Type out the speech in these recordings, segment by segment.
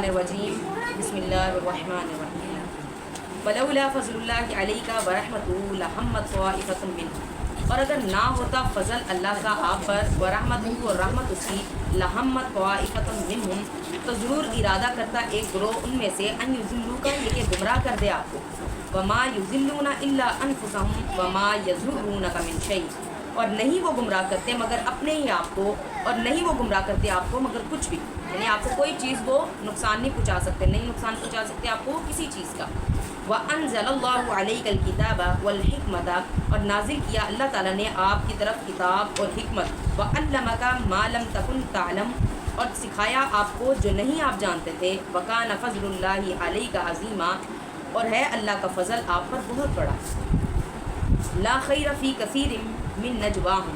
الرجیم بسم اللہ الرحمن الرحیم ولولا فضل اللہ علیکا ورحمتہ لہمت طائفۃ منہم، اور اگر نہ ہوتا فضل اللہ کا آپ پر ورحمتہ اور رحمت اس کی لہمت طائفۃ منہم، تو ضرور ارادہ کرتا ایک گروہ ان میں سے ان یضلوکا، یہ کہ گمراہ کر دے آپ کو، وما یضلون الا انفسہم وما یضرونک من شیء، اور نہیں وہ گمراہ کرتے مگر اپنے ہی آپ کو، اور نہیں وہ گمراہ کرتے آپ کو مگر کچھ بھی، یعنی آپ کو کوئی چیز وہ نقصان نہیں پہنچا سکتے، نہیں نقصان پہنچا سکتے آپ کو کسی چیز کا۔ وَأَنزَلَ اللَّهُ عَلَيْكَ الْكِتَابَ وَالْحِكْمَةَ، اور نازل کیا اللہ تعالیٰ نے آپ کی طرف کتاب اور حکمت، وَعَلَّمَكَ مَا لَمْ تَكُنْ تَعْلَمُ، اور سکھایا آپ کو جو نہیں آپ جانتے تھے، وَكَانَ فَضْلُ اللَّهِ عَلَيْكَ عَظِيمًا، اور ہے اللہ کا فضل آپ پر بہت بڑا۔ لا خیر فی کثیر من نجواہم،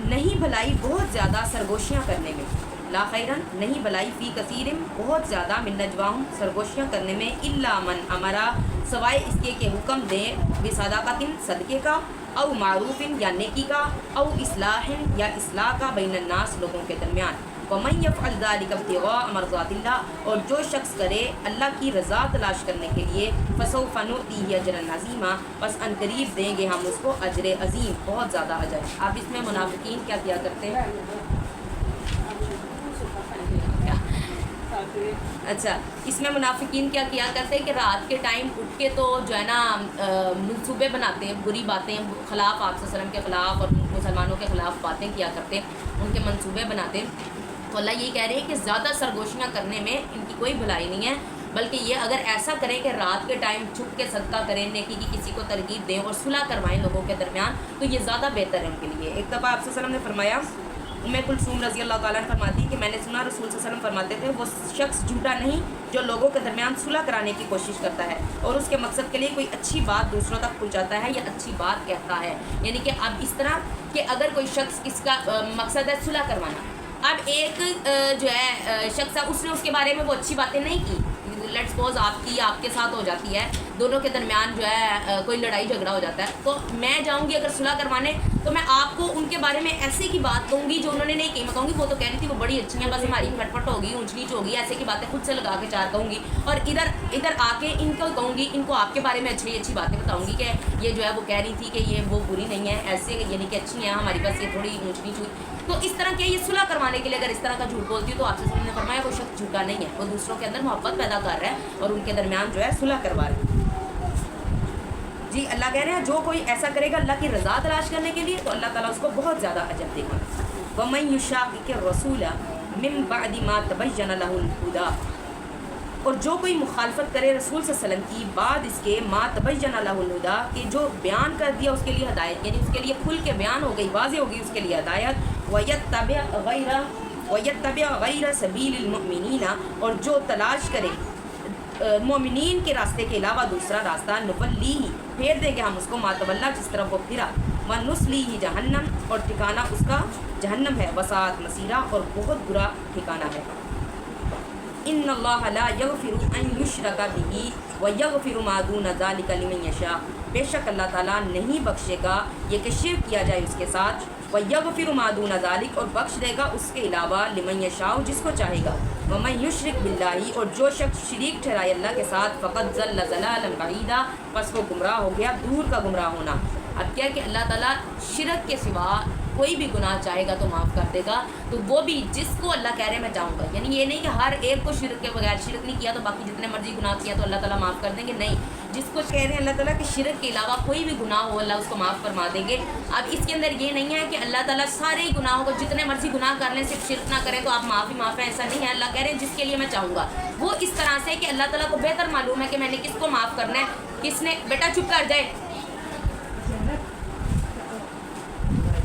نہیں بھلائی بہت زیادہ سرگوشیاں کرنے میں، لا خیرن نہیں بھلائی فی کثیر بہت زیادہ من نجواہم سرگوشیاں کرنے میں، الا من امرا سوائے اس کے کہ حکم دیں بصدقۃ صدقے کا، او معروف یا نیکی کا، او اصلاح یا اصلاح کا بین الناس لوگوں کے درمیان، ومن یفعل ذلک ابتغاء مرضات اللہ، اور جو شخص کرے اللہ کی رضا تلاش کرنے کے لیے، فسوف نؤتیہ اجرا عظیما، بس ان قریب دیں گے ہم اس کو اجر عظیم، بہت زیادہ اجر۔ اب اس میں منافقین کیا کیا کرتے ہیں؟ اچھا، اس میں منافقین کیا کیا کرتے ہیں کہ رات کے ٹائم اٹھ کے تو جو ہے نا منصوبے بناتے ہیں، بری باتیں خلاف آپ صلی اللہ علیہ وسلم کے خلاف اور مسلمانوں کے خلاف باتیں کیا کرتے ہیں، ان کے منصوبے بناتے ہیں۔ تو اللہ یہ کہہ رہے ہیں کہ زیادہ سرگوشیاں کرنے میں ان کی کوئی بھلائی نہیں ہے، بلکہ یہ اگر ایسا کریں کہ رات کے ٹائم چھپ کے صدقہ کریں، نیکی کی کسی کو ترغیب دیں اور صلح کروائیں لوگوں کے درمیان، تو یہ زیادہ بہتر ہے ان کے لیے۔ ایک دفعہ آپ صلی اللہ علیہ وسلم نے فرمایا، ام کلثوم رضی اللہ تعالیٰ عنہ فرماتی کہ میں نے سنا رسول صلی اللہ علیہ وسلم فرماتے تھے، وہ شخص جھوٹا نہیں جو لوگوں کے درمیان صلح کرانے کی کوشش کرتا ہے اور اس کے مقصد کے لیے کوئی اچھی بات دوسروں تک پہنچاتا ہے یا اچھی بات کہتا ہے، یعنی کہ اب اس طرح کہ اگر کوئی شخص اس کا مقصد ہے صلح کروانا، اب ایک جو ہے شخص ہے، اس نے اس کے بارے میں وہ اچھی باتیں نہیں کی، لیٹ سپوز آپ کے ساتھ ہو جاتی ہے، دونوں کے درمیان جو ہے کوئی لڑائی جھگڑا ہو جاتا ہے، تو میں جاؤں گی اگر صلح کروانے، تو میں آپ کو ان کے بارے میں ایسے کی بات کہوں گی جو انہوں نے نہیں کی، میں کہوں گی وہ تو کہہ رہی تھی وہ بڑی اچھی ہیں، بس ہماری کھٹ پٹ ہوگی، اونچ نیچ ہوگی، ایسے کی باتیں خود سے لگا کے چار کہوں گی، اور ادھر آ کے ان کو کہوں گی، ان کو آپ کے بارے میں اچھی باتیں بتاؤں گی کہ یہ جو ہے وہ کہہ رہی تھی کہ یہ وہ بری نہیں ہے، ایسے یعنی کہ اچھی ہیں ہماری، بس یہ تھوڑی اونچ نیچ ہوئی۔ تو اس طرح کیا یہ صلح کروانے کے لیے اگر اس طرح کا جھوٹ بولتی ہوں تو آپ سے نے فرمایا وہ شخص جھوٹا نہیں ہے، وہ دوسروں کے اندر محبت پیدا کر رہا ہے اور ان کے درمیان جو ہے صلح کروا رہا ہے۔ جی اللہ کہہ رہے ہیں جو کوئی ایسا کرے گا اللہ کی رضا تلاش کرنے کے لیے تو اللہ تعالیٰ اس کو بہت زیادہ اجر دے گا۔ وَمَن يُشَاقِقِ الرَّسُولَ مِن بَعْدِ مَا تَبَيَّنَ لَهُ الْهُدَىٰ، اور جو کوئی مخالفت کرے رسول صلی اللہ علیہ وسلم کی بعد اس کے ما تبین لہ الہدیٰ، کہ جو بیان کر دیا اس کے لیے ہدایت، یعنی اس کے لیے کھل کے بیان ہو گئی، واضح ہو گئی اس کے لیے ہدایت، وَيَتَّبِعْ غَيْرَ سَبِيلِ الْمُؤْمِنِينَ، اور جو تلاش کرے مومنین کے راستے کے علاوہ دوسرا راستہ، نُوَلِّیہ پھیر دیں گے ہم اس کو، ما تولیٰ جس طرف وہ پھرا، وَنُصْلِیہ جہنم، اور ٹھکانہ اس کا جہنم ہے، وَسَاءَتْ مَصِیرًا، اور بہت برا ٹھکانہ ہے۔ ان اللہ لا یغفر ان یشرک بہ ویغفر ما دون ذلک لمن یشاء، بے شک اللہ تعالیٰ نہیں بخشے گا یہ کہ شرک کیا جائے اس کے ساتھ، ویغفر ما دون ذلک، اور بخش دے گا اس کے علاوہ، لمن یشاء جس کو چاہے گا، ومن یشرک باللہ، اور جو شخص شریک ٹھہرائے اللہ کے ساتھ، فقد ضل ضلالا بعیدا، پس وہ گمراہ ہو گیا دور کا گمراہ ہونا۔ اب کیا کہ اللہ تعالیٰ شرک کے سوا کوئی بھی گناہ چاہے گا تو معاف کر دے گا، تو وہ بھی جس کو اللہ کہہ رہے ہیں میں چاہوں گا، یعنی یہ نہیں کہ ہر ایک کو شرک کے بغیر، شرک نہیں کیا تو باقی جتنے مرضی گناہ کیا تو اللہ تعالیٰ معاف کر دیں گے، نہیں، جس کو کہہ رہے ہیں اللہ تعالیٰ کہ شرک کے علاوہ کوئی بھی گناہ ہو اللہ اس کو معاف فرما دیں گے۔ اب اس کے اندر یہ نہیں ہے کہ اللہ تعالیٰ سارے ہی گناہوں کو جتنے مرضی گناہ کر لیں صرف شرک نہ کریں تو آپ معاف ہی معاف ہیں، ایسا نہیں ہے، اللہ کہہ رہے ہیں جس کے لیے میں چاہوں گا، وہ اس طرح سے کہ اللہ تعالیٰ کو بہتر معلوم ہے کہ میں نے کس کو معاف کرنا ہے، کس نے، بیٹا چپ کر جائے،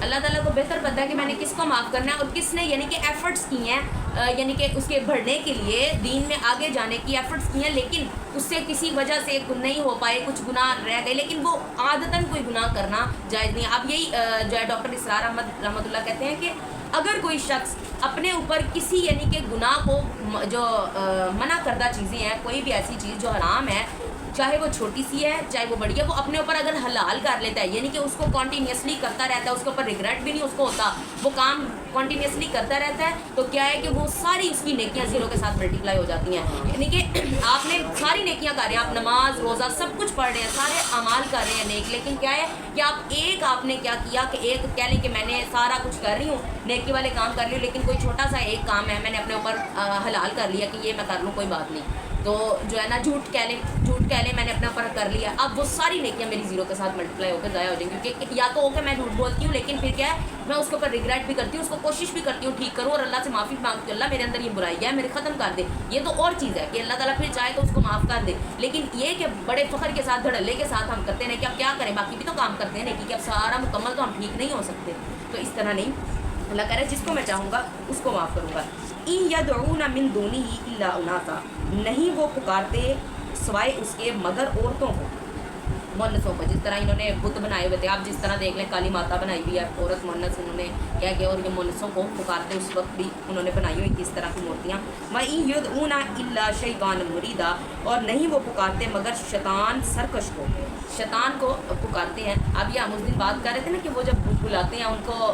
اللہ تعالیٰ کو بہتر پتہ ہے کہ میں نے کس کو معاف کرنا ہے اور کس نے یعنی کہ ایفرٹس کی ہیں، یعنی کہ اس کے بڑھنے کے لیے دین میں آگے جانے کی ایفرٹس کی ہیں، لیکن اس سے کسی وجہ سے نہیں ہو پائے، کچھ گناہ رہ گئے، لیکن وہ عادتاً کوئی گناہ کرنا جائز نہیں ہے۔ اب یہی جو ہے ڈاکٹر اسرار احمد رحمۃ اللہ کہتے ہیں کہ اگر کوئی شخص اپنے اوپر کسی یعنی کہ گناہ کو جو منع کردہ چیزیں ہیں، کوئی بھی ایسی چیز جو حرام ہے، چاہے وہ چھوٹی سی ہے چاہے وہ بڑی ہے، وہ اپنے اوپر اگر حلال کر لیتا ہے، یعنی کہ اس کو کنٹینیوسلی کرتا رہتا ہے، اس کے اوپر ریگریٹ بھی نہیں اس کو ہوتا، وہ کام کنٹینیوسلی کرتا رہتا ہے، تو کیا ہے کہ وہ ساری اس کی نیکیاں زیرو کے ساتھ ملٹیپلائی ہو جاتی ہیں. یعنی کہ آپ نے ساری نیکیاں کر رہے ہیں، آپ نماز روزہ سب کچھ پڑھ رہے ہیں، سارے اعمال کر رہے ہیں نیک، لیکن کیا ہے کہ آپ نے کیا کیا کہ ایک کہہ لیں کہ میں نے سارا کچھ کر رہی ہوں، نیکی والے کام کر رہی ہوں، لیکن کوئی چھوٹا سا ایک کام ہے میں نے اپنے اوپر حلال کر لیا کہ یہ میں کر لوں کوئی بات نہیں، تو جو ہے نا جھوٹ کہہ لیں میں نے اپنے اوپر کر لیا، اب وہ ساری نیکیاں میری زیرو کے ساتھ ملٹیپلائی ہو کے ضائع ہو جائیں گی. کیونکہ یا تو کہ میں جھوٹ بولتی ہوں لیکن پھر کیا ہے میں اس کے اوپر ریگریٹ بھی کرتی ہوں، اس کو کوشش بھی کرتی ہوں ٹھیک کروں اور اللہ سے معافی مانگتی ہوں، اللہ میرے اندر یہ برائی ہے میرے ختم کر دے، یہ تو اور چیز ہے کہ اللہ تعالیٰ پھر چاہے تو اس کو معاف کر دے. لیکن یہ کہ بڑے فخر کے ساتھ دھڑلے کے ساتھ ہم کرتے ہیں کہ اب کیا کریں، باقی بھی تو کام کرتے ہیں نیکی کہ اب سارا مکمل تو ہم ٹھیک نہیں ہو سکتے، تو اس طرح نہیں. اللہ کہہ رہا ہے جس کو میں چاہوں گا اس کو معاف کروں گا. ان یدعون من دونہ الا اناثا، نہیں وہ پکارتے سوائے اس کے مگر عورتوں کو، مونسوں کو، جس طرح انہوں نے بت بنائے ہوئے تھے. آپ جس طرح دیکھ لیں کالی ماتا بنائی ہوئی ہے، عورت مونس انہوں نے کیا کہ اور یہ مونسوں کو پکارتے اس وقت بھی انہوں نے بنائی ہوئی اس طرح کی مورتیاں. وَإِن يَدْعُونَ إِلَّا شَيْطَانًا مُرِيدًا، اور نہیں وہ پکارتے مگر شیطان سرکش کو، شیطان کو پکارتے ہیں. اب یہ ہم اس دن بات کر رہے تھے نا کہ وہ جب بلاتے ہیں ان کو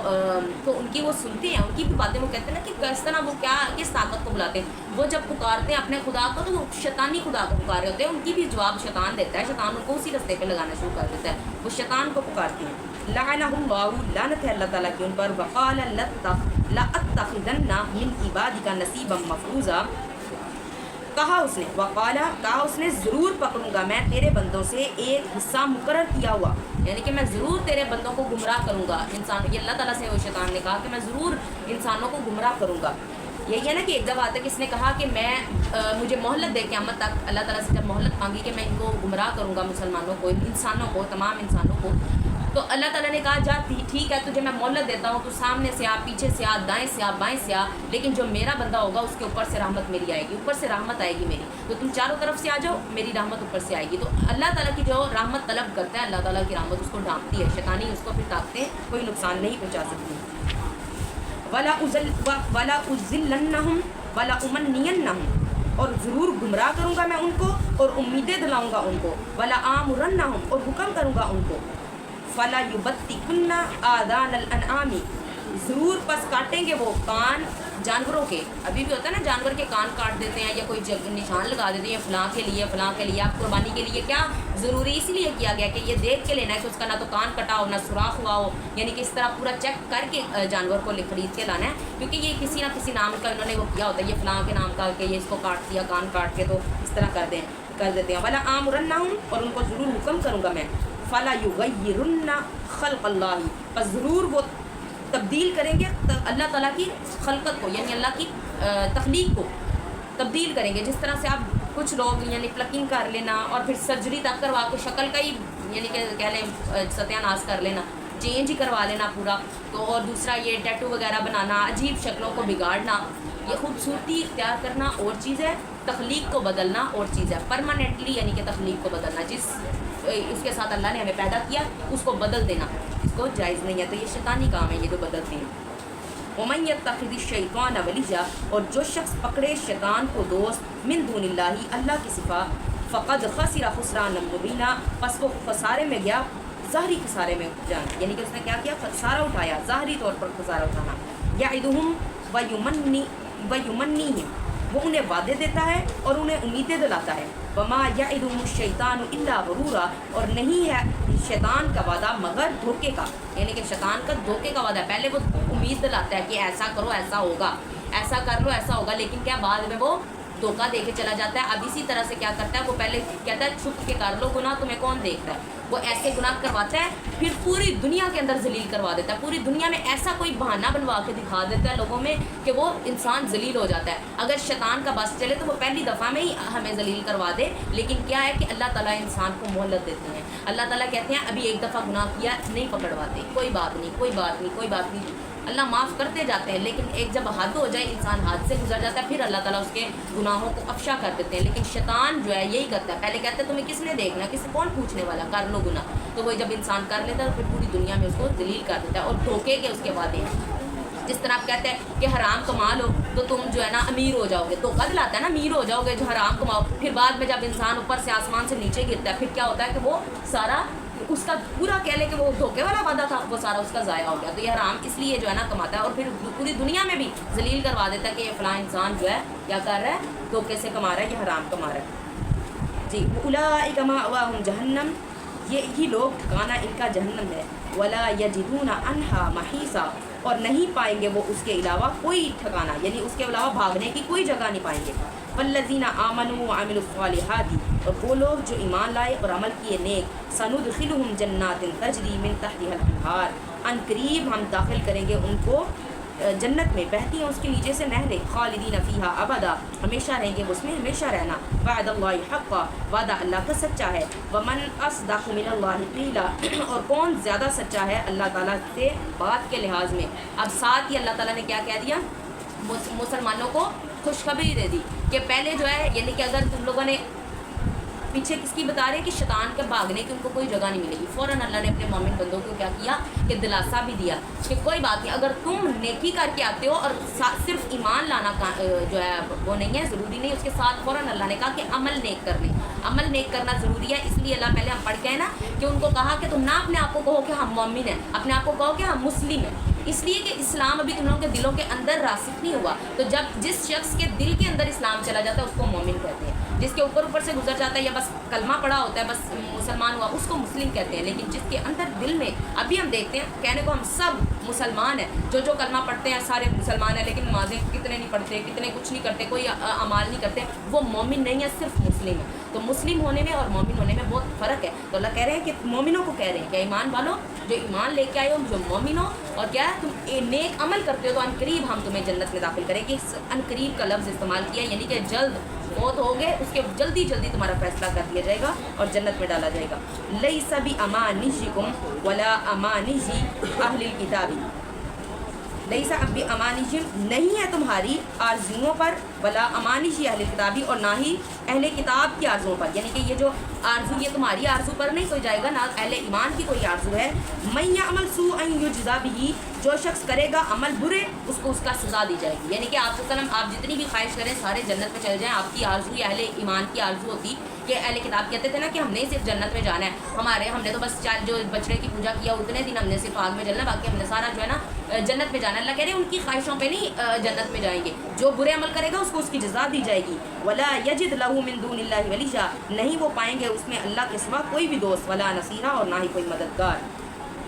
تو ان کی وہ سنتے ہیں، ان کی بھی باتیں وہ کہتے ہیں نا کہ کس طرح وہ کیا کس طاقت کو بلاتے ہیں. وہ جب پکارتے ہیں اپنے خدا کو تو وہ شیطانی خدا کو پکار رہے ہوتے ہیں، ان کی بھی جواب شیطان دیتا ہے، شیطان ان کو اسی رستے پہ لگانا شروع کر دیتا ہے، وہ شیطان کو پکارتے ہیں. لعنہ اللہ، لعنت ہے اللہ تعالیٰ کی ان پر. وقال لأتخذن من عبادک نصیبا مفروضا، کہا اس نے ضرور پکڑوں گا میں تیرے بندوں سے ایک حصہ مقرر کیا ہوا، یعنی کہ میں ضرور تیرے بندوں کو گمراہ کروں گا. انسان یہ اللہ تعالیٰ سے وہ شیطان نے کہا کہ میں ضرور انسانوں کو گمراہ کروں گا. یہی ہے نا کہ ایک دفعہ آتا ہے کس نے کہا کہ میں مجھے مہلت دے قیامت تک، اللہ تعالیٰ سے جب مہلت مانگی کہ میں ان کو گمراہ کروں گا، مسلمانوں کو، انسانوں کو، تمام انسانوں کو، تو اللہ تعالیٰ نے کہا جا ٹھیک ہے تجھے میں مہلت دیتا ہوں، تو سامنے سے آ، پیچھے سے آ، دائیں سے آ، بائیں سے آ، لیکن جو میرا بندہ ہوگا اس کے اوپر سے رحمت میری آئے گی، اوپر سے رحمت آئے گی میری، تو تم چاروں طرف سے آ جاؤ، میری رحمت اوپر سے آئے گی. تو اللہ تعالیٰ کی جو رحمت طلب کرتا ہے، اللہ تعالیٰ کی رحمت اس کو ڈھانپتی ہے، شیطانی اس کو پھر طاقتیں کوئی نقصان نہیں پہنچا سکتی. وَلَا أُزِلَّنَّهُمْ وَلَا أُمَنِّيَنَّهُمْ، اور ضرور گمراہ کروں گا میں ان کو اور امیدیں دلاؤں گا ان کو. وَلَا آمُرَنَّهُمْ، اور حکم کروں گا ان کو. فَلَا يُبَتِّكُنَّ آذَانَ الْأَنْعَامِ، ضرور پس کاٹیں گے وہ کان جانوروں کے. ابھی بھی ہوتا ہے نا جانور کے کان کاٹ دیتے ہیں یا کوئی نشان لگا دیتے ہیں فلاں کے لیے فلاں کے لیے. آپ قربانی کے لیے کیا ضروری اس لیے کیا گیا کہ یہ دیکھ کے لینا ہے کہ اس کا نہ تو کان کٹا ہو نہ سوراخ ہوا ہو، یعنی کہ اس طرح پورا چیک کر کے جانور کو خرید کے لانا ہے، کیونکہ یہ کسی نہ کسی نام کا انہوں نے وہ کیا ہوتا ہے، یہ فلاں کے نام کا کہ یہ اس کو کاٹ دیا کان کاٹ کے، تو اس طرح کر دیتے ہیں. وَلَا آمُرَنَّهُمْ، اور ان کو ضرور حکم کروں گا میں. فَلَا يُغَيِّرُنَّ خَلْقَ اللَّهِ، پس ضرور وہ تبدیل کریں گے اللہ تعالیٰ کی خلقت کو، یعنی اللہ کی تخلیق کو تبدیل کریں گے. جس طرح سے آپ کچھ لوگ یعنی پلکنگ کر لینا اور پھر سرجری تک کروا کے شکل کا ہی یعنی کہ کہہ لیں ستیہ ناش کر لینا، چینج ہی کروا لینا پورا. تو اور دوسرا یہ ٹیٹو وغیرہ بنانا، عجیب شکلوں کو بگاڑنا، یہ خوبصورتی اختیار کرنا اور چیز ہے، تخلیق کو بدلنا اور چیز ہے. پرماننٹلی یعنی کہ تخلیق کو بدلنا، جس اس کے ساتھ اللہ نے ہمیں پیدا کیا اس کو بدل دینا اس کو جائز نہیں ہے، تو یہ شیطانی کام ہے یہ جو بدلتے ہیں. وَمَن يَتَّخِذِ الشَّيْطَانَ وَلِيًّا، اور جو شخص پکڑے شیطان کو دوست، من دون اللہ، اللہ کی صفا، فقد خسر خسرانا مبینا، پس وہ خسارے میں گیا، ظاہری خسارے میں جانا، یعنی کہ اس نے کیا کیا، خسارہ اٹھایا، ظاہری طور پر خسارہ اٹھانا. یعدہم ویمنیہم، وہ انہیں وعدے دیتا ہے اور انہیں امیدیں دلاتا ہے. وما یعدہم الشیطان الا غرورا، اور نہیں ہے شیطان کا وعدہ مگر دھوکے کا، یعنی کہ شیطان کا دھوکے کا وعدہ ہے. پہلے وہ امید دلاتا ہے کہ ایسا کرو ایسا ہوگا، ایسا کر لو ایسا ہوگا، لیکن کیا بعد میں وہ دھوکہ دے کے چلا جاتا ہے. اب اسی طرح سے کیا کرتا ہے، وہ پہلے کہتا ہے چھپ کے کر لو گناہ، تمہیں کون دیکھتا ہے. وہ ایسے گناہ کرواتا ہے پھر پوری دنیا کے اندر ذلیل کروا دیتا ہے، پوری دنیا میں ایسا کوئی بہانہ بنوا کے دکھا دیتا ہے لوگوں میں کہ وہ انسان ذلیل ہو جاتا ہے. اگر شیطان کا بس چلے تو وہ پہلی دفعہ میں ہی ہمیں ذلیل کروا دے، لیکن کیا ہے کہ اللہ تعالیٰ انسان کو مہلت دیتے ہیں. اللہ تعالیٰ کہتے ہیں ابھی ایک دفعہ گناہ کیا نہیں پکڑواتے، کوئی بات نہیں کوئی بات نہیں کوئی بات نہیں، اللہ معاف کرتے جاتے ہیں. لیکن ایک جب حد ہو جائے، انسان حد سے گزر جاتا ہے، پھر اللہ تعالیٰ اس کے گناہوں کو افشا کر دیتے ہیں. لیکن شیطان جو ہے یہی کرتا ہے، پہلے کہتا ہے تمہیں کس نے دیکھنا، کس کون پوچھنے والا، کر لو گناہ. تو وہ جب انسان کر لیتا ہے تو پھر پوری دنیا میں اس کو ذلیل کر دیتا ہے اور دھوکے کے اس کے وعدے ہیں. جس طرح آپ کہتے ہیں کہ حرام کما لو تو تم جو ہے نا امیر ہو جاؤ گے، دھوکہ دلاتا ہے نا، امیر ہو جاؤ گے جو حرام کماؤ، پھر بعد میں جب انسان اوپر سے آسمان سے نیچے گرتا ہے پھر کیا ہوتا ہے کہ وہ سارا اس کا پورا کہہ لے کہ وہ دھوکے والا وعدہ تھا وہ سارا اس کا ضائع ہو گیا. تو یہ حرام اس لیے جو ہے نا کماتا ہے اور پھر پوری دنیا میں بھی ذلیل کروا دیتا ہے کہ یہ فلاں انسان جو ہے کیا کر رہا ہے، دھوکے سے کما رہا ہے، یہ حرام کما رہا ہے. جی اولئک مأواہم جہنم، یہی لوگ ٹھکانہ ان کا جہنم ہے. ولا یجدون عنہا محیصا، اور نہیں پائیں گے وہ اس کے علاوہ کوئی ٹھکانہ، یعنی اس کے علاوہ بھاگنے کی کوئی جگہ نہیں پائیں گے. والذین آمنوا وعملوا الصالحات، اور وہ لوگ جو ایمان لائے اور عمل کیے نیک، سندخلہم جنات تجری من تحتها الانہار، ان قریب ہم داخل کریں گے ان کو جنت میں بہتی ہیں اس کے نیچے سے نہریں، خالدین فیہا ابدا، ہمیشہ رہیں گے اس میں ہمیشہ رہنا. وعد اللہ حقا، وعدہ اللہ کا سچا ہے. ومن اصدق من اللہ قیلا، اور کون زیادہ سچا ہے اللہ تعالیٰ سے بات کے لحاظ میں. اب ساتھ ہی اللہ تعالیٰ نے کیا کہہ دیا، مسلمانوں کو خوشخبری دے دی کہ پہلے جو ہے یعنی کہ اگر تم لوگوں نے پیچھے کس کی بتا رہے ہیں کہ شیطان کے بھاگنے کی ان کو کوئی جگہ نہیں ملے گی. فوراً اللہ نے اپنے مومن بندوں کو کیا کیا کہ دلاسا بھی دیا کہ کوئی بات نہیں، اگر تم نیکی کر کے آتے ہو اور صرف ایمان لانا جو ہے وہ نہیں ہے، ضروری نہیں، اس کے ساتھ فوراً اللہ نے کہا کہ عمل نیک کرنے، عمل نیک کرنا ضروری ہے. اس لیے اللہ پہلے ہم پڑھ کے ہے نا کہ ان کو کہا کہ تم نہ اپنے آپ کو کہو کہ ہم مومن ہیں، اپنے آپ کو کہو کہ ہم مسلم ہیں، اس لیے کہ اسلام ابھی تم لوگوں کے دلوں کے اندر راسخ نہیں ہوا. تو جب جس شخص کے دل کے اندر اسلام چلا جاتا ہے اس کو مومن کہتے ہیں. جس کے اوپر سے گزر جاتا ہے یا بس کلمہ پڑھا ہوتا ہے بس مسلمان ہوا اس کو مسلم کہتے ہیں. لیکن جس کے اندر دل میں ابھی ہم دیکھتے ہیں کہنے کو ہم سب مسلمان ہیں، جو کلمہ پڑھتے ہیں سارے مسلمان ہیں، لیکن نمازیں کتنے نہیں پڑھتے، کتنے کچھ نہیں کرتے، کوئی اعمال نہیں کرتے، وہ مومن نہیں ہے، صرف مسلم ہے. تو مسلم ہونے میں اور مومن ہونے میں بہت فرق ہے. تو اللہ کہہ رہے ہیں کہ مومنوں کو کہہ رہے ہیں کہ ایمان والو جو ایمان لے کے آئے ہو، جو مومن ہو اور کیا ہے تم نیک عمل کرتے ہو تو عنقریب ہم تمہیں جنت میں داخل کریں گے. عنقریب کا لفظ استعمال کیا یعنی کہ جلد موت ہو گئے اس کے جلدی تمہارا فیصلہ کر دیا جائے گا اور جنت میں ڈالا جائے گا. لیس بامانیکم ولا امانی اہل الکتاب، لیس بامانیکم نہیں ہے تمہاری آرزوؤں پر، ولا امانی اہل کتابی اور نہ ہی اہل کتاب کی آرزوؤں پر، یعنی کہ یہ جو آرزو یہ تمہاری آرزو پر نہیں کوئی جائے گا، نہ اہل ایمان کی کوئی آرزو ہے. من یعمل سوءا یجزا بہ، جو شخص کرے گا عمل برے اس کو اس کا سزا دی جائے گی. یعنی کہ آپ جتنی بھی خواہش کریں سارے جنت میں چل جائیں، آپ کی آرزو یا اہل ایمان کی آرزو ہوتی کہ اہل کتاب کہتے تھے نا کہ ہم نے صرف جنت میں جانا ہے، ہم نے تو بس جو بچڑے کی پوجا کیا اتنے دن ہم نے صرف آگ میں جلنا، باقی ہم نے سارا جو ہے نا جنت میں جانا. اللہ کہہ رہے ہیں ان کی خواہشوں پہ نہیں جنت میں جائیں گے، جو برے عمل کرے گا اس کو اس کی جزا دی جائے گی. ولا یجد لہ من دون اللہ ولیا، نہیں وہ پائیں گے اس میں اللہ کے سوا کوئی بھی دوست، ولا نصیرا اور نہ ہی کوئی مددگار.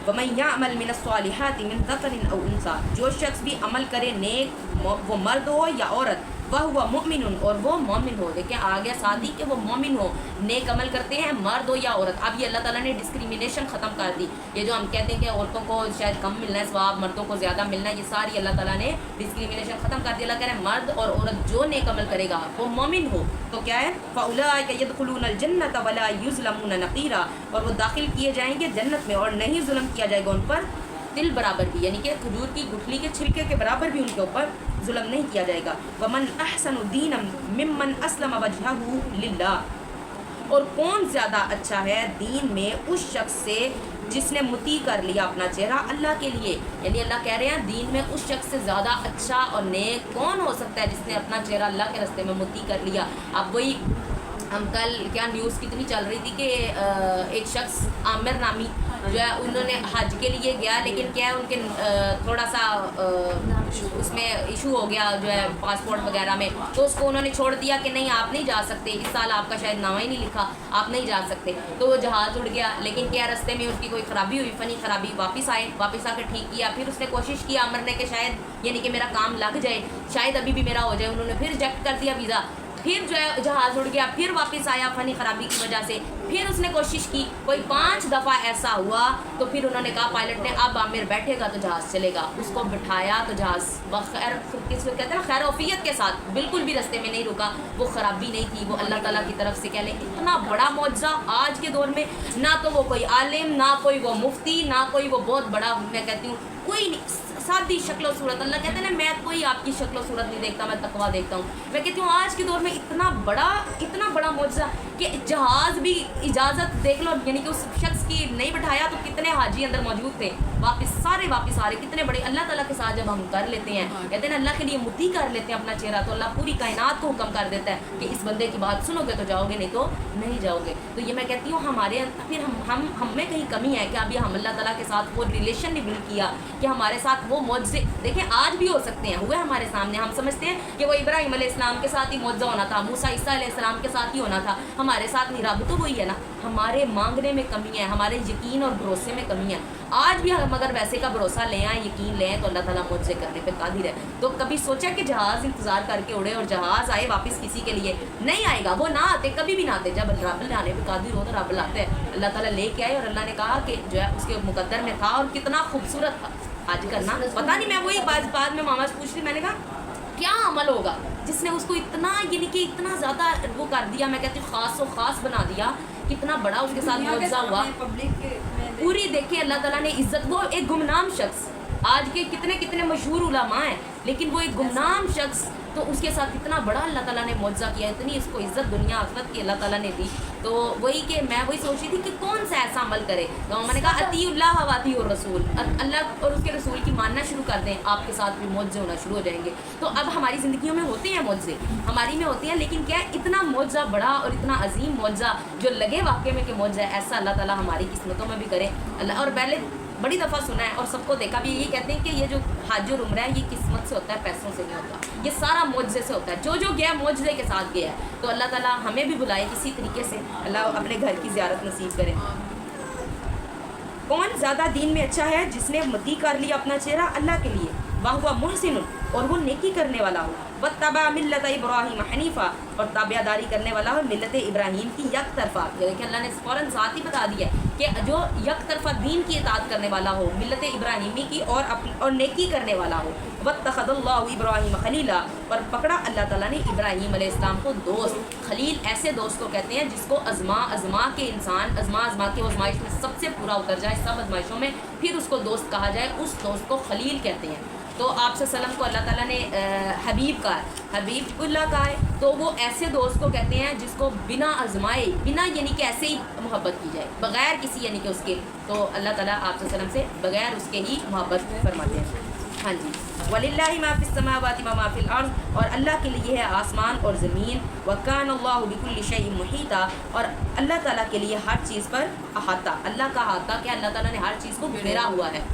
ومن یعمل من الصالحات من ذکر او انثی، جو شخص بھی عمل کرے نیک وہ مرد ہو یا عورت، وہو مؤمن اور وہ مومن ہو. دیکھیں آگے ساتھ ہی کہ وہ مومن ہو، نیک عمل کرتے ہیں مرد ہو یا عورت. اب یہ اللہ تعالیٰ نے ڈسکریمنیشن ختم کر دی. یہ جو ہم کہتے ہیں کہ عورتوں کو شاید کم ملنا ہے ثواب، مردوں کو زیادہ ملنا ہے، یہ ساری اللہ تعالیٰ نے ڈسکریمنیشن ختم کر دی. اللہ کہہ رہے ہیں مرد اور عورت جو نیک عمل کرے گا وہ مومن ہو تو کیا ہے فاولئک یدخلون الجنۃ ولا یظلمون نقیرا، اور وہ داخل کیے جائیں گے جنت میں اور نہیں ظلم کیا جائے گا ان پر دل برابر بھی، یعنی کہ کھجور کی گٹھلی کے چھلکے کے برابر بھی ان کے اوپر ظلم نہیں کیا جائے گا. ومن احسن دینا ممن اسلم وجہہ للہ، اور کون زیادہ اچھا ہے دین میں اس شخص سے جس نے متی کر لیا اپنا چہرہ اللہ کے لیے. یعنی اللہ کہہ رہے ہیں دین میں اس شخص سے زیادہ اچھا اور نیک کون ہو سکتا ہے جس نے اپنا چہرہ اللہ کے راستے میں متی کر لیا. اب وہی ہم کل کیا نیوز کتنی چل رہی تھی کہ ایک شخص عامر نامی جو ہے انہوں نے حج کے لیے گیا، لیکن کیا ہے ان کے تھوڑا سا اس میں ایشو ہو گیا جو ہے پاسپورٹ وغیرہ میں، تو اس کو انہوں نے چھوڑ دیا کہ نہیں آپ نہیں جا سکتے، اس سال آپ کا شاید نامہ ہی نہیں لکھا، آپ نہیں جا سکتے. تو وہ جہاز اڑ گیا، لیکن کیا رستے میں ان کی کوئی خرابی ہوئی، فنی خرابی، واپس آ کے ٹھیک کیا. پھر اس نے کوشش کی عامر نے کہ شاید یعنی کہ میرا کام لگ جائے، شاید ابھی بھی میرا ہو جائے. انہوں نے پھر ریجیکٹ کر دیا ویزا، پھر جو ہے جہاز اڑ گیا، پھر واپس آیا فنی خرابی کی وجہ سے. پھر اس نے کوشش کی، کوئی 5 دفعہ ایسا ہوا تو پھر انہوں نے کہا پائلٹ نے اب عامر بیٹھے گا تو جہاز چلے گا. اس کو بٹھایا تو جہاز بخیر کس کو کہتے ہیں نا خیر وفیت کے ساتھ بالکل بھی رستے میں نہیں رکا. وہ خرابی نہیں تھی، وہ اللہ تعالیٰ کی طرف سے کہہ لیں اتنا بڑا معجزہ آج کے دور میں. نہ تو وہ کوئی عالم، نہ کوئی وہ مفتی، نہ کوئی وہ بہت بڑا، میں کہتی ہوں کوئی نہیں، سادی شکل و صورت. اللہ کہتے ہیں نا میں کوئی آپ کی شکل و صورت نہیں دیکھتا، میں تقویٰ دیکھتا ہوں. میں کہتی ہوں آج کے دور میں اتنا بڑا معجزہ کہ جہاز بھی اجازت دیکھ لو، یعنی کہ اس شخص کی نہیں بٹھایا تو کتنے حاجی اندر موجود تھے، واپس آ رہے، کتنے بڑے اللہ تعالیٰ کے ساتھ جب ہم کر لیتے ہیں، کہتے ہیں اللہ کے لیے متی کر لیتے ہیں اپنا چہرہ، تو اللہ پوری کائنات کو حکم کر دیتا ہے کہ اس بندے کی بات سنو گے تو جاؤ گے، نہیں تو نہیں جاؤ گے۔ تو یہ میں کہتی ہوں ہمارے پھر ہم میں کہیں کمی ہے کہ ابھی ہم اللہ تعالیٰ کے ساتھ وہ ریلیشن نہیں بلڈ کیا کہ ہمارے ساتھ وہ معجزے دیکھیں آج بھی ہو سکتے ہیں، ہوئے ہمارے سامنے، ہم سمجھتے ہیں کہ وہ ابراہیم علیہ السلام کے ساتھ ہی معجزہ ہونا تھا، موسیٰ عیسیٰ علیہ السلام کے ساتھ ہی ہونا تھا، ہمارے ساتھ نہیں، رب تو وہی ہے نا۔ ہمارے مانگنے میں کمی ہے، ہمارے یقین اور بھروسے میں کمی ہے۔ آج بھی ہم اگر ویسے کا بھروسہ لیں آئیں، یقین لیں تو اللہ تعالیٰ معجزے کرنے پہ قادر ہے۔ تو کبھی سوچا کہ جہاز انتظار کر کے اڑے اور جہاز آئے واپس کسی کے لیے؟ نہیں آئے گا، وہ نہ آتے، کبھی بھی نہ آتے۔ جب رب لانے پہ قادر ہو تو رب لاتے ہے۔ اللہ تعالیٰ لے کے آئے اور اللہ نے کہا کہ جو ہے اس کے مقدر میں تھا، اور کتنا خوبصورت تھا۔ آج کرنا پتہ نہیں، میں وہی بعد میں ماما سے پوچھ رہی، میں نے کہا کیا عمل ہوگا جس نے اس کو اتنا یعنی کہ اتنا زیادہ وہ کر دیا، میں کہتی ہوں خاص و خاص بنا دیا، کتنا بڑا اس کے ساتھ معجزہ ہوا پوری۔ دیکھیں اللہ تعالیٰ نے عزت، وہ ایک گمنام شخص، آج کے کتنے مشہور علماء ہیں لیکن وہ ایک گمنام شخص، تو اس کے ساتھ اتنا بڑا اللہ تعالیٰ نے معجزہ کیا، اتنی اس کو عزت دنیا آخرت کی اللہ تعالیٰ نے دی۔ تو وہی کہ میں وہی سوچ رہی تھی کہ کون سا ایسا عمل کرے، تو میں نے کہا اطیع اللہ و اطیع الرسول، اللہ اور اس کے رسول کی ماننا شروع کر دیں، آپ کے ساتھ بھی معجزے ہونا شروع ہو جائیں گے۔ تو اب ہماری زندگیوں میں ہوتے ہیں معجزے، ہماری میں ہوتے ہیں، لیکن کیا ہے اتنا معجزہ بڑا اور اتنا عظیم معجزہ جو لگے واقعے میں کہ معجزہ ہے، ایسا اللہ تعالیٰ ہماری قسمتوں میں بھی کرے اللہ۔ اور پہلے بڑی دفعہ سنا ہے اور سب کو دیکھا بھی، یہ کہتے ہیں کہ یہ جو حج اور عمرہ ہے یہ قسمت سے ہوتا ہے، پیسوں سے نہیں ہوتا، یہ سارا معجزے سے ہوتا ہے، جو گیا معجزے کے ساتھ گیا ہے۔ تو اللہ تعالیٰ ہمیں بھی بلائے کسی طریقے سے، اللہ اپنے گھر کی زیارت نصیب کرے۔ کون زیادہ دین میں اچھا ہے؟ جس نے متی کر لیا اپنا چہرہ اللہ کے لیے، وَهُوَ مُحْسِنٌ، اور وہ نیکی کرنے والا ہو، وَاتَّبَعَ مِلَّةَ إِبْرَاهِيمَ حَنِيفًا، اور تابع داری کرنے والا ہو ملت ابراہیم کی یک طرفہ۔ کہ اللہ نے فوراً ذات ہی بتا دیا ہے کہ جو یک طرفہ دین کی اطاعت کرنے والا ہو، ملت ابراہیمی کی، اور نیکی کرنے والا ہو۔ وَاتَّخَذَ اللَّهُ إِبْرَاهِيمَ خَلِيلًا، اور پکڑا اللہ تعالیٰ نے ابراہیم علیہ السلام کو دوست۔ خلیل ایسے دوست کو کہتے ہیں جس کو ازما کے انسان ازما کے آزمائش میں سب سے پورا اتر جائے، سب آزمائشوں میں پھر اس کو دوست کہا جائے، اس دوست کو خلیل کہتے ہیں۔ تو آپ صلی اللہ علیہ وسلم کو اللہ تعالیٰ نے حبیب کہا ہے، حبیب اللہ کہا ہے، تو وہ ایسے دوست کو کہتے ہیں جس کو بنا آزمائے، بنا یعنی کہ ایسے ہی محبت کی جائے، بغیر کسی یعنی کہ اس کے، تو اللہ تعالیٰ آپ صلی اللہ علیہ وسلم سے بغیر اس کے ہی محبت فرماتے ہیں۔ ہاں جی، وَلِلَّهِ مَا فِي السَّمَاوَاتِ وَمَا فِي الْأَرْضِ، اور اللہ کے لیے ہے آسمان اور زمین، وَكَانَ اللَّهُ بِكُلِّ شَيْءٍ مُحِيطًا، اور اللہ تعالیٰ کے لیے ہر چیز پر احاطہ، اللہ کا احاطہ کہ اللہ تعالیٰ نے ہر چیز کو گھیرا ہوا ہے۔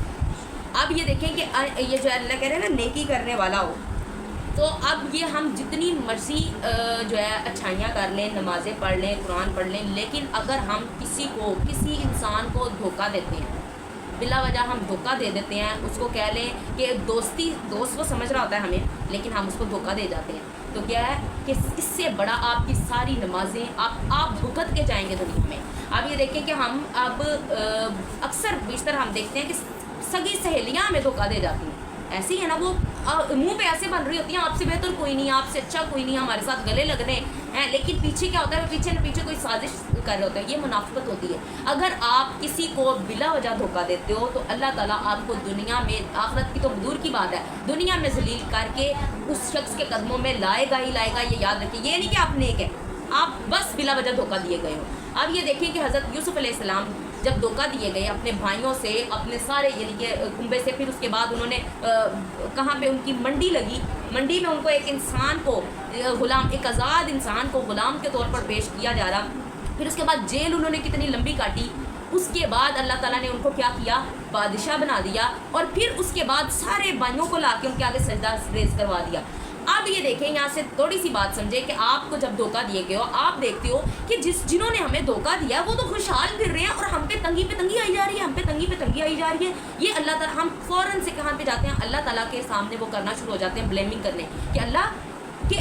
اب یہ دیکھیں کہ یہ جو اللہ کہہ رہے ہیں نا نیکی کرنے والا ہو، تو اب یہ ہم جتنی مرضی جو ہے اچھائیاں کر لیں، نمازیں پڑھ لیں، قرآن پڑھ لیں، لیکن اگر ہم کسی انسان کو دھوکہ دیتے ہیں، بلا وجہ ہم دھوکہ دے دیتے ہیں، اس کو کہہ لیں کہ دوست وہ سمجھ رہا ہوتا ہے ہمیں، لیکن ہم اس کو دھوکہ دے جاتے ہیں، تو کیا ہے کہ اس سے بڑا آپ کی ساری نمازیں آپ بھگت کے جائیں گے دنیا میں۔ اب یہ دیکھیں کہ ہم اب اکثر بیشتر ہم دیکھتے ہیں کہ سگی سہیلیاں ہمیں دھوکہ دے جاتی ہیں، ایسی ہے نا، وہ منہ پہ ایسے بن رہی ہوتی ہیں، آپ سے بہتر کوئی نہیں، آپ سے اچھا کوئی نہیں، ہمارے ساتھ گلے لگنے ہیں، لیکن پیچھے کیا ہوتا ہے، پیچھے نہ پیچھے کوئی سازش کر رہے ہوتے ہیں، یہ منافقت ہوتی ہے۔ اگر آپ کسی کو بلا وجہ دھوکہ دیتے ہو تو اللہ تعالیٰ آپ کو دنیا میں، آخرت کی تو دور کی بات ہے، دنیا میں ذلیل کر کے اس شخص کے قدموں میں لائے گا ہی لائے گا، یہ یاد رکھیں۔ یہ نہیں کہ آپ نیک ہیں، آپ بس بلا وجہ دھوکہ دیے گئے ہو۔ اب یہ دیکھیں کہ حضرت یوسف علیہ السلام جب دھوکہ دیے گئے اپنے بھائیوں سے، اپنے سارے یعنی کہ کنبے سے، پھر اس کے بعد انہوں نے کہاں پہ ان کی منڈی لگی، منڈی میں ان کو ایک انسان کو غلام، ایک آزاد انسان کو غلام کے طور پر پیش کیا جا رہا، پھر اس کے بعد جیل انہوں نے کتنی لمبی کاٹی، اس کے بعد اللہ تعالیٰ نے ان کو کیا کیا، بادشاہ بنا دیا، اور پھر اس کے بعد سارے بھائیوں کو لا کے ان کے آگے سجدہ ریز کروا دیا۔ اب یہ دیکھیں یہاں سے تھوڑی سی بات سمجھے کہ آپ کو جب دھوکہ دیے گئے ہو، آپ دیکھتے ہو کہ جنہوں نے ہمیں دھوکہ دیا وہ تو خوشحال پھر رہے ہیں، اور ہم پہ تنگی پہ تنگی آئی جا رہی ہے، ہم پہ تنگی پہ تنگی آئی جا رہی ہے۔ یہ اللہ تعالیٰ، ہم فوراً سے کہاں پہ جاتے ہیں، اللہ تعالیٰ کے سامنے وہ کرنا شروع ہو جاتے ہیں، بلیمنگ کرنے، کہ اللہ کہ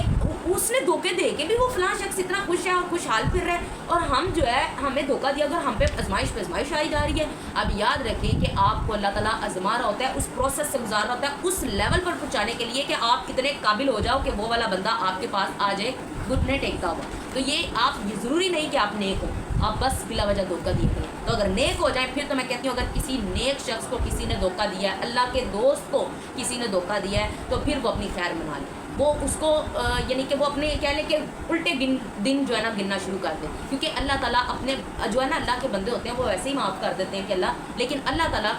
اس نے دھوکے دے کے بھی وہ فلاں شخص اتنا خوش ہے اور خوشحال پھر رہا ہے، اور ہم جو ہے ہمیں دھوکہ دیا، اگر ہم پہ آزمائش آئی جا رہی ہے۔ اب یاد رکھیں کہ آپ کو اللہ تعالیٰ آزما رہا ہوتا ہے، اس پروسیس سے گزار رہا ہوتا ہے، اس لیول پر پہنچانے کے لیے کہ آپ کتنے قابل ہو جاؤ کہ وہ والا بندہ آپ کے پاس آ جائے گھٹنے ٹیکتا ہوا۔ تو یہ ضروری نہیں کہ آپ نیک ہو، آپ بس بلا وجہ دھوکہ دیے گئے. تو اگر نیک ہو جائیں پھر تو میں کہتی ہوں اگر کسی نیک شخص کو کسی نے دھوکہ دیا ہے, اللہ کے دوست کو کسی نے دھوکہ دیا ہے, تو پھر وہ اپنی خیر منا لے. وہ اس کو یعنی کہ وہ اپنے کہہ لیں کہ الٹے دن جو ہے نا گننا شروع کر دے, کیونکہ اللہ تعالیٰ اپنے جو ہے نا اللہ کے بندے ہوتے ہیں وہ ویسے ہی معاف کر دیتے ہیں کہ اللہ, لیکن اللہ تعالیٰ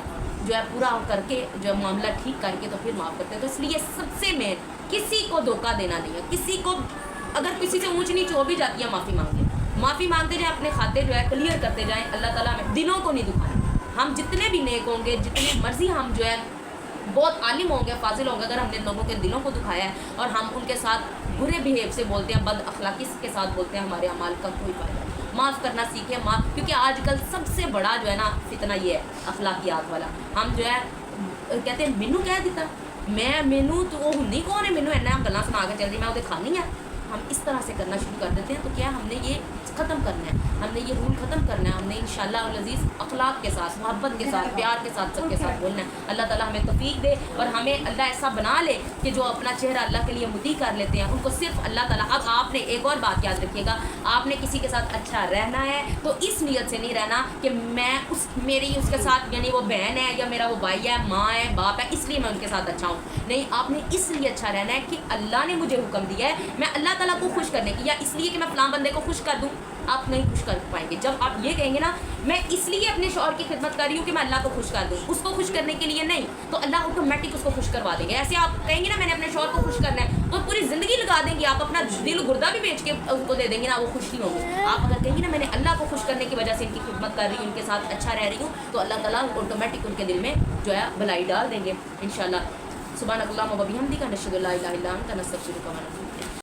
جو ہے پورا کر کے جو ہے معاملہ ٹھیک کر کے تو پھر معاف کرتے ہیں. تو اس لیے سب سے مین کسی کو دھوکہ دینا نہیں ہے. کسی کو اگر کسی سے اونچ نیچ ہو بھی جاتی ہے معافی مانگے, معافی مانگتے جائیں, اپنے کھاتے جو ہے کلیئر کرتے جائیں. اللہ تعالیٰ ہمیں دلوں کو نہیں دکھائیں. ہم جتنے بھی نیک ہوں گے, جتنی مرضی ہم جو ہے بہت عالم ہوں گے, فاضل ہوں گے, اگر ہم نے لوگوں کے دلوں کو دکھایا ہے اور ہم ان کے ساتھ برے بیہیو سے بولتے ہیں, بد اخلاقی کے ساتھ بولتے ہیں, ہمارے اعمال کا کوئی فائدہ نہیں. معاف کرنا سیکھیں, معاف, کیونکہ آج کل سب سے بڑا جو ہے نا فتنہ یہ ہے اخلاقیات والا. ہم جو ہے کہتے ہیں مینو کہہ دیتا, میں مینو تو وہ ہنی کون ہے, مینو ایسا گلا سنا کے چل رہی, میں وہ کھانی ہے. ہم اس طرح سے کرنا شروع کر دیتے ہیں. تو کیا ہم نے یہ ختم کرنا ہے, ہم نے یہ رول ختم کرنا ہے. ہم نے انشاءاللہ العزیز اخلاق کے ساتھ, محبت کے ساتھ, پیار کے ساتھ, سب کے ساتھ بولنا ہے. اللہ تعالیٰ ہمیں توفیق دے اور ہمیں اللہ ایسا بنا لے کہ جو اپنا چہرہ اللہ کے لیے مدعی کر لیتے ہیں ان کو صرف اللہ تعالیٰ. اب آپ نے ایک اور بات یاد رکھیے گا, آپ نے کسی کے ساتھ اچھا رہنا ہے تو اس نیت سے نہیں رہنا کہ میں میری اس کے ساتھ یعنی وہ بہن ہے یا میرا وہ بھائی ہے, ماں ہے, باپ ہے, اس لیے میں ان کے ساتھ اچھا ہوں. نہیں, آپ نے اس لیے اچھا رہنا ہے کہ اللہ نے مجھے حکم دیا ہے, میں اللہ تعالیٰ کو خوش کرنے کی, یا اس لیے کہ میں فلاں بندے کو خوش کر دوں. آپ نہیں خوش کر پائیں گے. جب آپ یہ کہیں گے نا میں اس لیے اپنے شوہر کی خدمت کر رہی ہوں کہ میں اللہ کو خوش کر دوں, اس کو خوش کرنے کے لیے نہیں, تو اللہ آٹومیٹک اس کو خوش کروا دیں گے. ایسے آپ کہیں گے نا میں نے اپنے شوہر کو خوش کرنا ہے, تو پوری زندگی لگا دیں گے, آپ اپنا دل گردہ بھی بیچ کے ان کو دے دیں گے نا, وہ خوش نہیں ہوگی. آپ اگر کہیں گے نا میں نے اللہ کو خوش کرنے کی وجہ سے ان کی خدمت کر رہی ہوں, ان کے ساتھ اچھا رہ رہی ہوں, تو اللہ تعالیٰ آٹومیٹک ان کے دل میں جو ہے بھلائی ڈال دیں گے انشاءاللہ. سبحانک اللہم و بحمدک, نشہد ان لا الہ الا انت, نستغفرک و نتوب الیک.